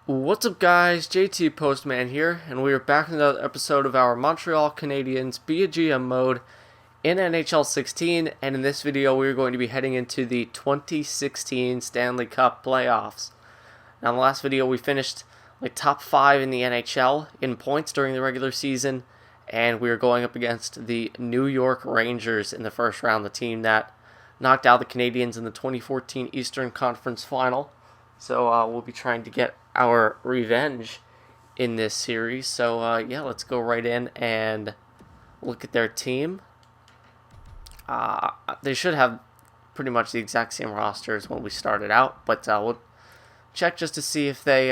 What's up, guys? JT Postman here, and we are back in another episode of our Montreal Canadiens Be a GM mode in NHL 16, and in this video we are going to be heading into the 2016 Stanley Cup playoffs. Now, in the last video we finished top 5 in the NHL in points during the regular season, and we are going up against the New York Rangers in the first round, the team that knocked out the Canadiens in the 2014 Eastern Conference Final. So we'll be trying to get our revenge in this series. So yeah, let's go right in and look at their team. They should have pretty much the exact same roster as when we started out, but we'll check just to see if they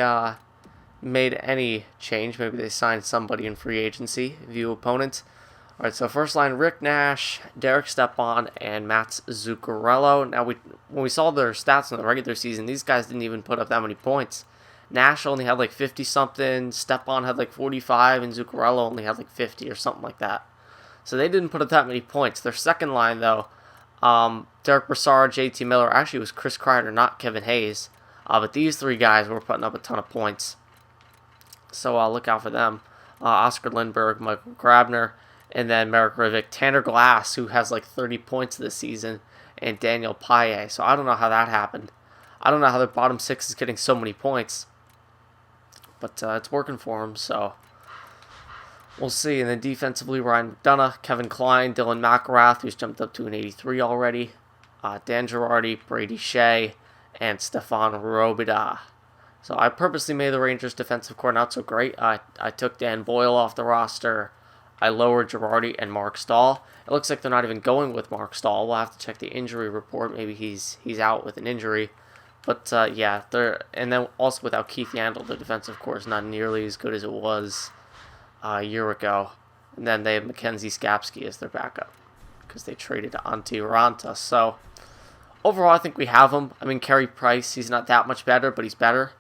made any change. Maybe they signed somebody in free agency. View opponents. All right, so first line: Rick Nash, Derek Stepan, and Mats Zuccarello. Now, when we saw their stats in the regular season, these guys didn't even put up that many points. Nash only had 50-something, Stepan had 45, and Zuccarello only had 50 or something like that. So they didn't put up that many points. Their second line, though, Derek Brassard, JT Miller, actually it was Chris Kreider, not Kevin Hayes. But these three guys were putting up a ton of points. So look out for them. Oscar Lindberg, Michael Grabner, and then Marek Rivik, Tanner Glass, who has 30 points this season, and Daniel Paille. So I don't know how that happened. I don't know how the bottom six is getting so many points. But it's working for him, so we'll see. And then defensively, Ryan McDonough, Kevin Klein, Dylan McIlrath, who's jumped up to an 83 already, Dan Girardi, Brady Shea, and Stefan Robida. So I purposely made the Rangers defensive core not so great. I took Dan Boyle off the roster. I lowered Girardi and Mark Stahl. It looks like they're not even going with Mark Stahl. We'll have to check the injury report. Maybe he's out with an injury. But yeah, and then also without Keith Yandle, the defensive core is not nearly as good as it was a year ago. And then they have Mackenzie Skapsky as their backup because they traded Antti Ranta. So overall, I think we have him. I mean, Carey Price, he's not that much better, but he's better.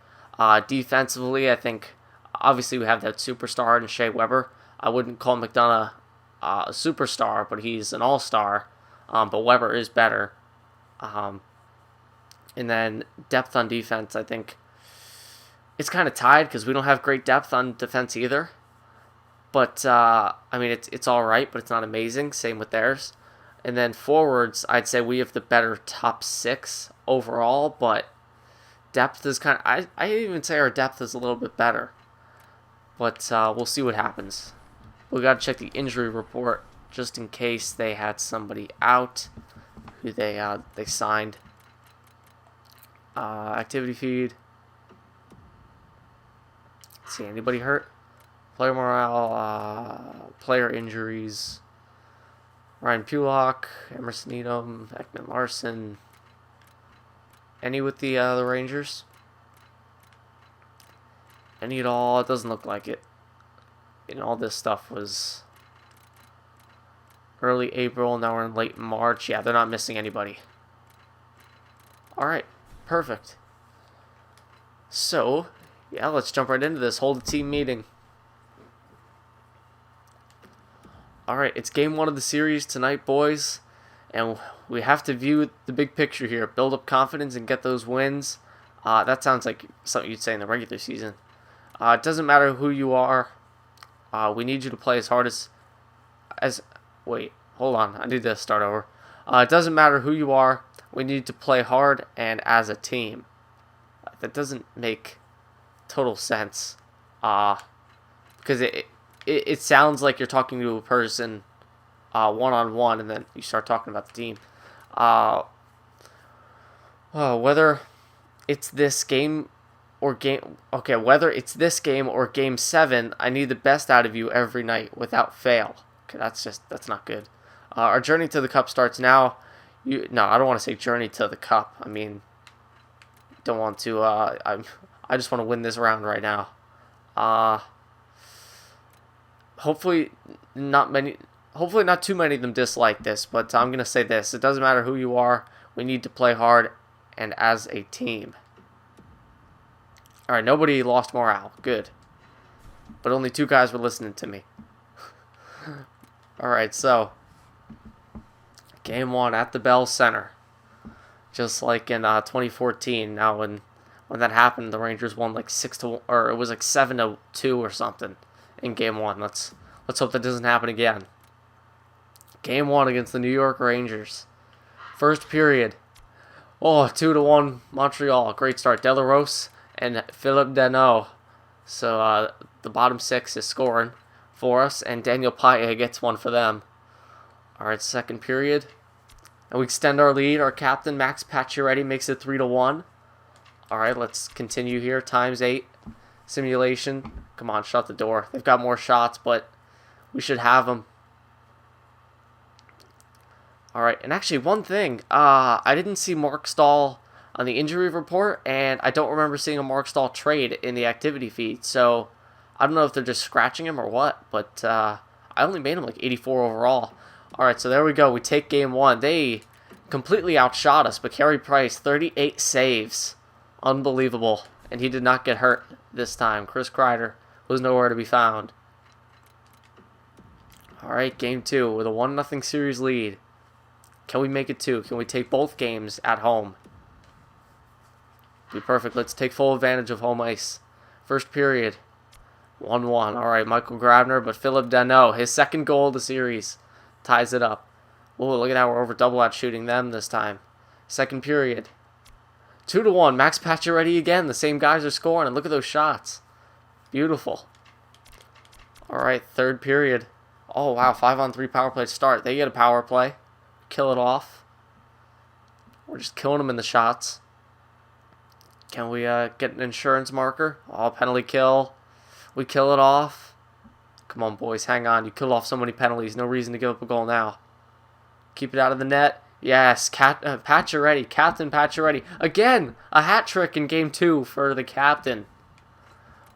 Defensively, I think obviously we have that superstar in Shea Weber. I wouldn't call McDonough a superstar, but he's an all-star. But Weber is better. And then depth on defense, I think it's kind of tied because we don't have great depth on defense either. But, I mean, it's all right, but it's not amazing. Same with theirs. And then forwards, I'd say we have the better top six overall, but depth is kind of... I even say our depth is a little bit better. But we'll see what happens. We got to check the injury report just in case they had somebody out who they signed. Activity feed. Let's see, anybody hurt? Player morale, player injuries. Ryan Pulock, Emerson Needham, Ekman Larson. Any with the Rangers? Any at all? It doesn't look like it. And all this stuff was early April. Now we're in late March. Yeah, they're not missing anybody. All right. Perfect. So, yeah, let's jump right into this. Hold a team meeting. Alright, it's game one of the series tonight, boys. And we have to view the big picture here. Build up confidence and get those wins. That sounds like something you'd say in the regular season. It doesn't matter who you are. We need you to play as hard as... Wait, hold on. I need to start over. It doesn't matter who you are. We need to play hard and as a team. That doesn't make total sense. Because it sounds like you're talking to a person one-on-one, and then you start talking about the team. Whether it's this game or game... Okay, whether it's this game or Game 7, I need the best out of you every night without fail. Okay, that's not good. Our journey to the cup starts now. No, I don't want to say journey to the cup. I mean, don't want to. I just want to win this round right now. Hopefully not too many of them dislike this. But I'm gonna say this: it doesn't matter who you are. We need to play hard and as a team. All right, nobody lost morale. Good, but only 2 guys were listening to me. All right, so. Game 1 at the Bell Center. Just like in 2014, now when when that happened, the Rangers won like 6-1, or it was like 7-2 or something in Game 1. Let's hope that doesn't happen again. Game 1 against the New York Rangers. First period. Oh, 2-1 Montreal. Great start. Delarose and Philip Danault. So the bottom six is scoring for us, and Daniel Paille gets one for them. All right, second period. And we extend our lead. Our captain, Max Pacioretty, makes it 3-1. All right, let's continue here. Times 8. Simulation. Come on, shut the door. They've got more shots, but we should have them. All right, and actually one thing. I didn't see Mark Stahl on the injury report, and I don't remember seeing a Mark Stahl trade in the activity feed. So I don't know if they're just scratching him or what, but I only made him like 84 overall. All right, so there we go. We take Game 1. They completely outshot us, but Carey Price, 38 saves. Unbelievable. And he did not get hurt this time. Chris Kreider was nowhere to be found. All right, Game 2 with a 1-0 series lead. Can we make it 2? Can we take both games at home? Be perfect. Let's take full advantage of home ice. First period. 1-1. All right, Michael Grabner, but Philip Danault, his second goal of the series, ties it up. Oh, look at how we're over double out shooting them this time. Second period. 2-1. Max Pacioretty again. The same guys are scoring, and look at those shots. Beautiful. All right, third period. Oh, wow, 5-on-3 power play start. They get a power play. Kill it off. We're just killing them in the shots. Can we get an insurance marker? Oh, penalty kill. We kill it off. Come on, boys, hang on. You killed off so many penalties. No reason to give up a goal now. Keep it out of the net. Yes, Pacioretty, Captain Pacioretty. Again, a hat trick in Game 2 for the captain.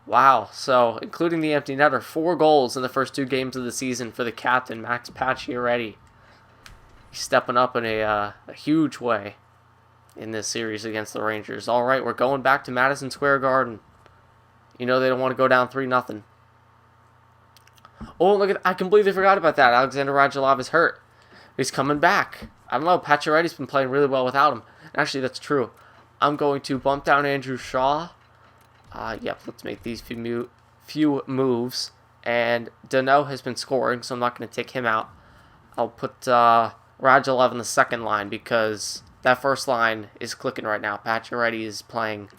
Wow, so including the empty netter, 4 goals in the first 2 games of the season for the captain, Max Pacioretty. He's stepping up in a huge way in this series against the Rangers. All right, we're going back to Madison Square Garden. You know they don't want to go down 3-0. Oh, look at, I completely forgot about that. Alexander Radulov is hurt. He's coming back. I don't know, Pacioretty's been playing really well without him. Actually, that's true. I'm going to bump down Andrew Shaw. Yep, let's make these few moves. And Danault has been scoring, so I'm not going to take him out. I'll put Radulov in the second line because that first line is clicking right now. Pacioretty is playing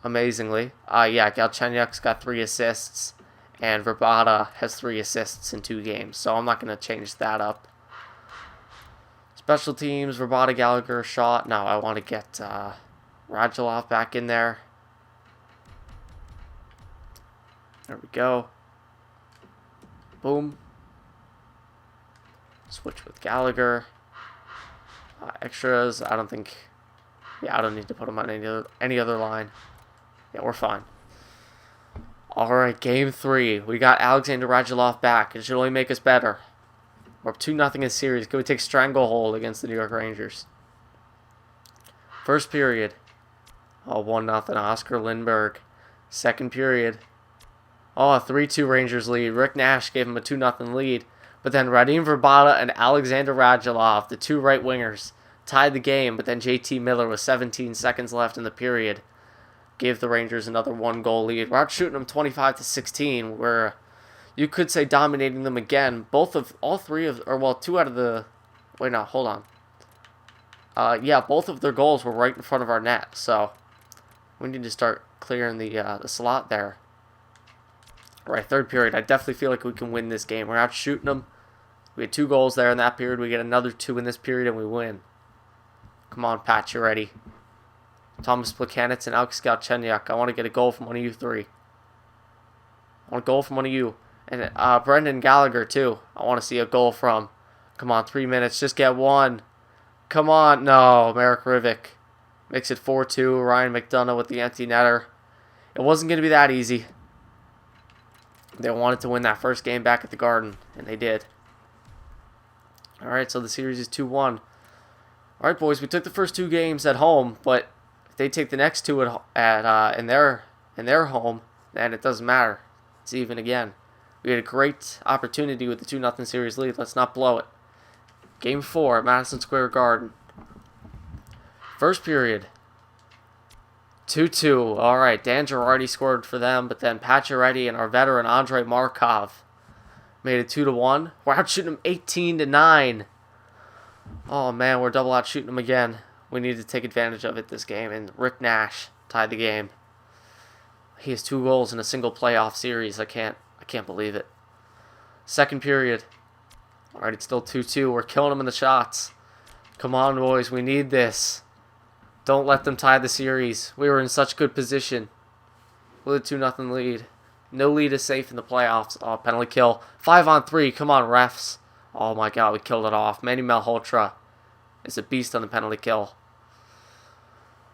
amazingly. Yeah, Galchenyuk's got 3 assists, and Vrbata has 3 assists in 2 games, so I'm not going to change that up. Special teams, Vrbata, Gallagher, Shaw. No, I want to get Radulov back in there. There we go. Boom. Switch with Gallagher. Extras, I don't think... Yeah, I don't need to put him on any other line. Yeah, we're fine. Alright, Game 3. We got Alexander Radulov back. It should only make us better. We're up 2-0 in series. Can we take stranglehold against the New York Rangers? First period. Oh, 1-0. Oscar Lindberg. Second period. Oh, a 3-2 Rangers lead. Rick Nash gave him a 2-0 lead. But then Radim Vrbata and Alexander Radulov, the 2 right wingers, tied the game. But then JT Miller with 17 seconds left in the period gave the Rangers another 1-goal lead. We're out shooting them 25-16. We're, you could say, dominating them again. Two out of the... Wait, no, hold on. Yeah, both of their goals were right in front of our net. So we need to start clearing the slot there. All right, third period. I definitely feel like we can win this game. We're out shooting them. We had 2 goals there in that period. We get another 2 in this period, and we win. Come on, Pacioretty. Thomas Plekanec and Alex Galchenyuk. I want to get a goal from one of you 3. I want a goal from one of you. And Brendan Gallagher, too. I want to see a goal from. Come on, 3 minutes. Just get 1. Come on. No, Marek Rivik makes it 4-2. Ryan McDonough with the empty netter. It wasn't going to be that easy. They wanted to win that first game back at the Garden, and they did. All right, so the series is 2-1. All right, boys, we took the first 2 games at home, but if they take the next 2 in their home, then it doesn't matter. It's even again. We had a great opportunity with the 2-0 series lead. Let's not blow it. Game 4 at Madison Square Garden. First period. 2-2. All right, Dan Girardi scored for them, but then Pacioretty and our veteran Andrei Markov made it 2-1. We're out shooting them 18-9. Oh man, we're double out shooting them again. We need to take advantage of it this game, and Rick Nash tied the game. He has 2 goals in a single playoff series. I can't believe it. Second period. All right, it's still 2-2. We're killing them in the shots. Come on, boys. We need this. Don't let them tie the series. We were in such good position with a 2-0 lead. No lead is safe in the playoffs. Oh, penalty kill. 5-on-3. Come on, refs. Oh, my God. We killed it off. Manny Malhotra is a beast on the penalty kill.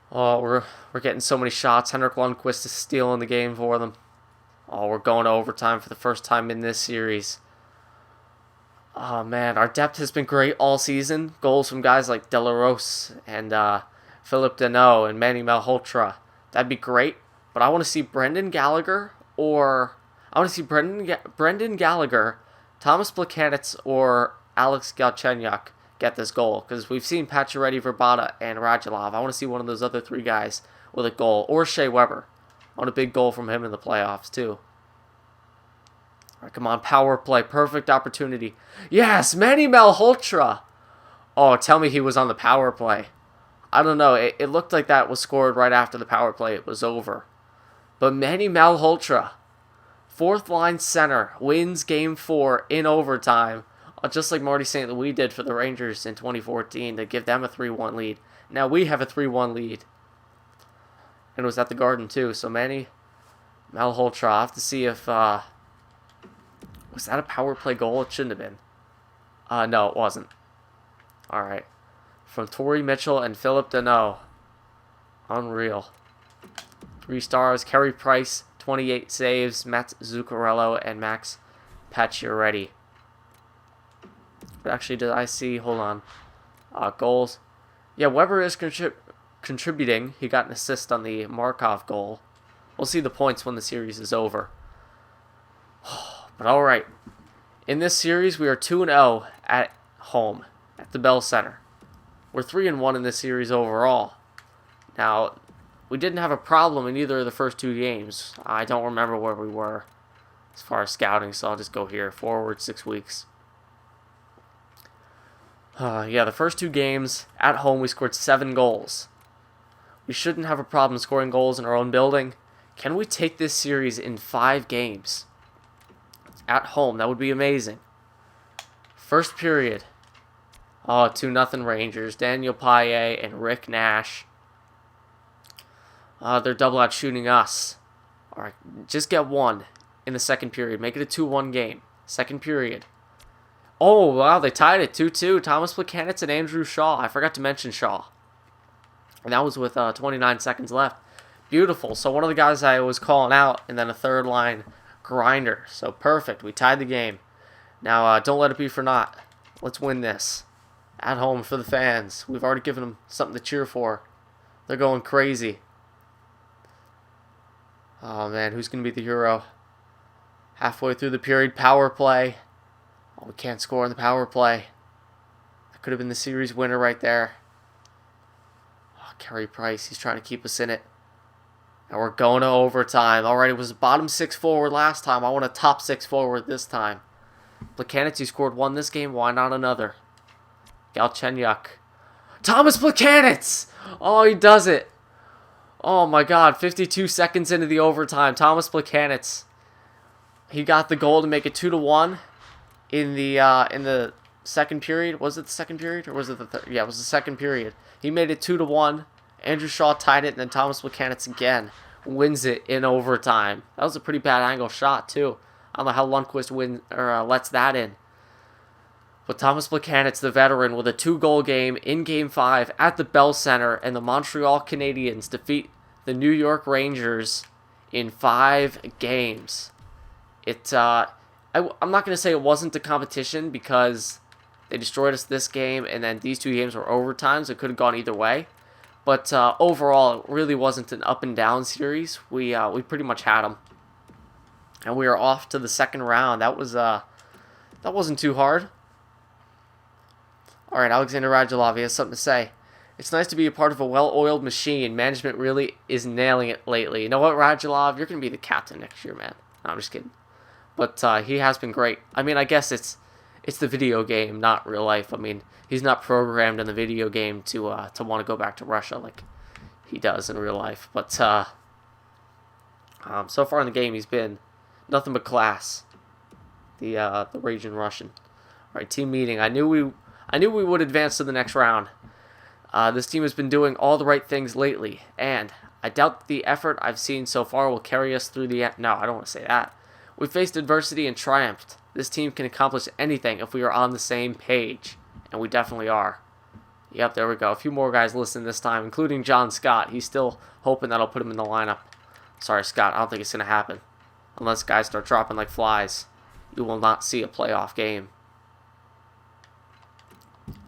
Oh, we're getting so many shots. Henrik Lundqvist is stealing the game for them. Oh, we're going to overtime for the first time in this series. Oh, man. Our depth has been great all season. Goals from guys like De La Rose and Philip Deneau and Manny Malhotra. That'd be great. But I want to see Brendan Gallagher, Thomas Plekanec, or Alex Galchenyuk get this goal. Because we've seen Pacioretty, Verbata, and Radulov. I want to see one of those other 3 guys with a goal. Or Shea Weber. I want a big goal from him in the playoffs, too. All right, come on, power play. Perfect opportunity. Yes, Manny Malhotra. Oh, tell me he was on the power play. I don't know. It looked like that was scored right after the power play. It was over. But Manny Malhotra, 4th line center, wins Game 4 in overtime, just like Marty St. Louis did for the Rangers in 2014 to give them a 3-1 lead. Now we have a 3-1 lead. And it was at the Garden, too. So Manny Malhotra, I'll have to see if... was that a power play goal? It shouldn't have been. No, it wasn't. All right. From Torrey Mitchell and Philip Deneau. Unreal. 3 stars. Carey Price, 28 saves. Matt Zuccarello and Max Pacioretty. But actually, did I see... Hold on. Goals. Yeah, Weber is contributing. He got an assist on the Markov goal. We'll see the points when the series is over. But all right. In this series, we are 2-0 at home at the Bell Center. We're 3-1 in this series overall. Now, we didn't have a problem in either of the first 2 games. I don't remember where we were as far as scouting, so I'll just go here. Forward 6 weeks. Yeah, the first 2 games at home, we scored 7 goals. We shouldn't have a problem scoring goals in our own building. Can we take this series in 5 games? At home, that would be amazing. First period. Oh, 2-0 Rangers. Daniel Paille and Rick Nash. They're double out shooting us. All right, just get 1 in the second period. Make it a 2-1 game. Second period. Oh, wow, they tied it 2-2. Thomas Plekanec and Andrew Shaw. I forgot to mention Shaw. And that was with 29 seconds left. Beautiful. So one of the guys I was calling out, and then a third line grinder. So perfect. We tied the game. Now, don't let it be for naught. Let's win this. At home for the fans. We've already given them something to cheer for. They're going crazy. Oh, man. Who's going to be the hero? Halfway through the period, power play. Oh, we can't score on the power play. That could have been the series winner right there. Oh, Carey Price. He's trying to keep us in it. And we're going to overtime. Alright, it was bottom 6 forward last time. I want a top 6 forward this time. Plekanec, you scored 1 this game. Why not another? Galchenyuk. Thomas Plekanec! Oh, he does it. Oh, my God. 52 seconds into the overtime. Thomas Plekanec. He got the goal to make it 2-1 in the second period. Was it the second period? Or was it the third? Yeah, it was the second period. He made it 2-1. Andrew Shaw tied it, and then Thomas Plekanec again wins it in overtime. That was a pretty bad angle shot, too. I don't know how Lundqvist lets that in. But Thomas Plekanec, the veteran, with a 2-goal game in Game 5 at the Bell Center, and the Montreal Canadiens defeat the New York Rangers in 5 games. I'm not going to say it wasn't a competition because they destroyed us this game, and then these 2 games were overtimes. It could have gone either way. But overall, it really wasn't an up-and-down series. We pretty much had them. And we are off to the second round. That wasn't too hard. All right, Alexander Radulov, he has something to say. It's nice to be a part of a well-oiled machine. Management really is nailing it lately. You know what, Radulov? You're going to be the captain next year, man. No, I'm just kidding. But he has been great. I mean, I guess it's the video game, not real life. I mean, he's not programmed in the video game to want to go back to Russia like he does in real life. But so far in the game, he's been nothing but class. The Raging Russian. All right, team meeting. I knew we would advance to the next round. This team has been doing all the right things lately, and I doubt the effort I've seen so far will carry us through the end. No, I don't want to say that. We faced adversity and triumphed. This team can accomplish anything if we are on the same page, and we definitely are. Yep, there we go. A few more guys listen this time, including John Scott. He's still hoping that I'll put him in the lineup. Sorry, Scott, I don't think it's going to happen. Unless guys start dropping like flies, you will not see a playoff game.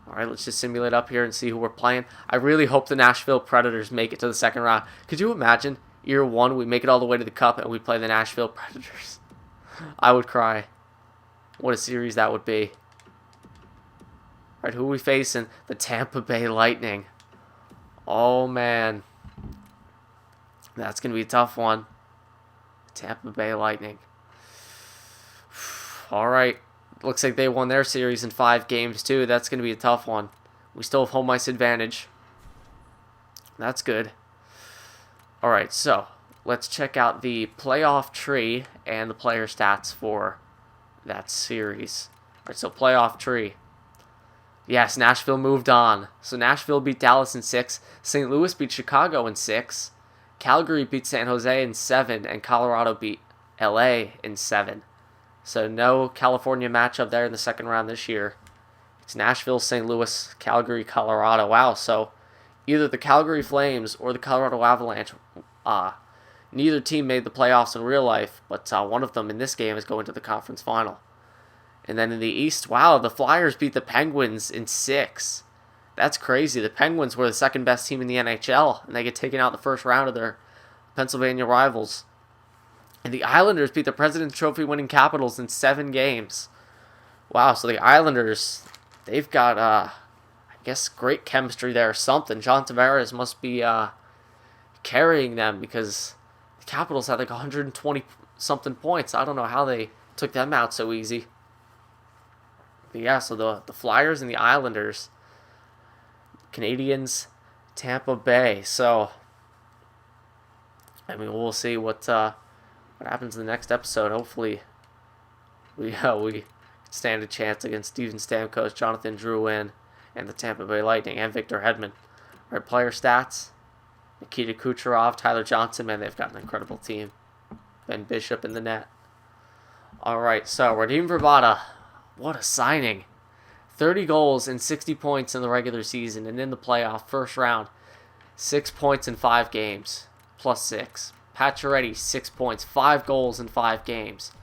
Alright, let's just simulate up here and see who we're playing. I really hope the Nashville Predators make it to the second round. Could you imagine, year one, we make it all the way to the Cup and we play the Nashville Predators? I would cry. What a series that would be. Alright, who are we facing? The Tampa Bay Lightning. Oh, man. That's going to be a tough one. Tampa Bay Lightning. Alright. Looks like they won their series in 5 games, too. That's going to be a tough one. We still have home ice advantage. That's good. Alright, so let's check out the playoff tree and the player stats for that series. Alright, so playoff tree. Yes, Nashville moved on. So Nashville beat Dallas in 6. St. Louis beat Chicago in 6. Calgary beat San Jose in 7. And Colorado beat LA in 7. So no California matchup there in the second round this year. It's Nashville, St. Louis, Calgary, Colorado. Wow, so either the Calgary Flames or the Colorado Avalanche, neither team made the playoffs in real life, but one of them in this game is going to the conference final. And then in the East, wow, the Flyers beat the Penguins in 6. That's crazy. The Penguins were the second best team in the NHL, and they get taken out in the first round of their Pennsylvania rivals. And the Islanders beat the President's Trophy winning Capitals in 7 games. Wow, so the Islanders, they've got, I guess, great chemistry there or something. John Tavares must be carrying them because the Capitals had like 120-something points. I don't know how they took them out so easy. But yeah, so the Flyers and the Islanders, Canadiens, Tampa Bay. So, I mean, we'll see what happens in the next episode. Hopefully, we stand a chance against Steven Stamkos, Jonathan Drouin, and the Tampa Bay Lightning, and Victor Hedman. All right, player stats. Nikita Kucherov, Tyler Johnson, man, they've got an incredible team. Ben Bishop in the net. All right, so Radim Vrbata, what a signing. 30 goals and 60 points in the regular season, and in the playoff first round, 6 points in 5 games, plus 6. Pacioretty, 6 points, 5 goals in 5 games.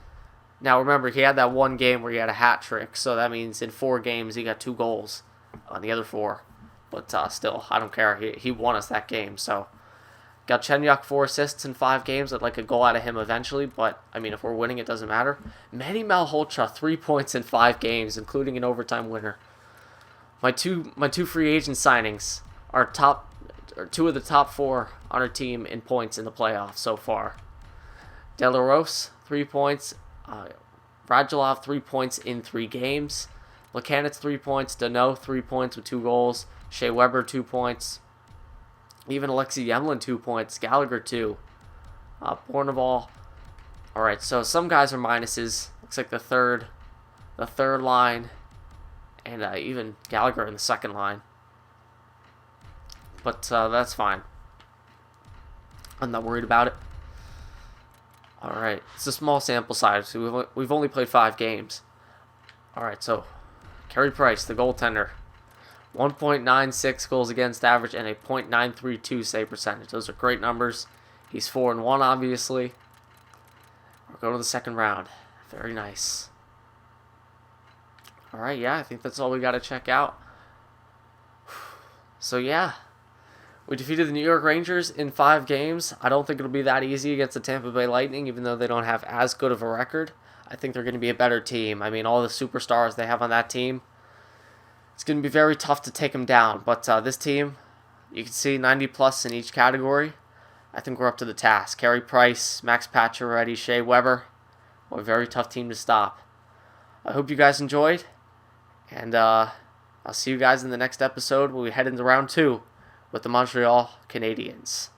Now remember, he had that one game where he had a hat trick, so that means in 4 games he got 2 goals on the other 4. But still, I don't care. He won us that game, so. Got Chenyuk 4 assists in 5 games. I'd like a goal out of him eventually, but, I mean, if we're winning, it doesn't matter. Manny Malhotra, 3 points in 5 games, including an overtime winner. My two free agent signings are 2 of the top 4 on our team in points in the playoffs so far. Delarose, 3 points. Radulov, 3 points in 3 games. Plekanec, 3 points. Dano, 3 points with 2 goals. Shea Weber, 2 points. Even Alexei Yemlin, 2 points. Gallagher, 2. Bourneval. Alright, so some guys are minuses. Looks like the third line. And even Gallagher in the second line. But that's fine. I'm not worried about it. Alright, it's a small sample size. So we've only played 5 games. Alright, so Carey Price, the goaltender. 1.96 goals against average and a .932 save percentage. Those are great numbers. He's 4-1, obviously. We're going to the second round. Very nice. Alright, yeah, I think that's all we got to check out. So, yeah. We defeated the New York Rangers in 5 games. I don't think it'll be that easy against the Tampa Bay Lightning, even though they don't have as good of a record. I think they're going to be a better team. I mean, all the superstars they have on that team, it's going to be very tough to take them down. But this team, you can see 90 plus in each category. I think we're up to the task. Carey Price, Max Pacioretty, Shea Weber. We're a very tough team to stop. I hope you guys enjoyed, and I'll see you guys in the next episode when we head into round 2 with the Montreal Canadiens.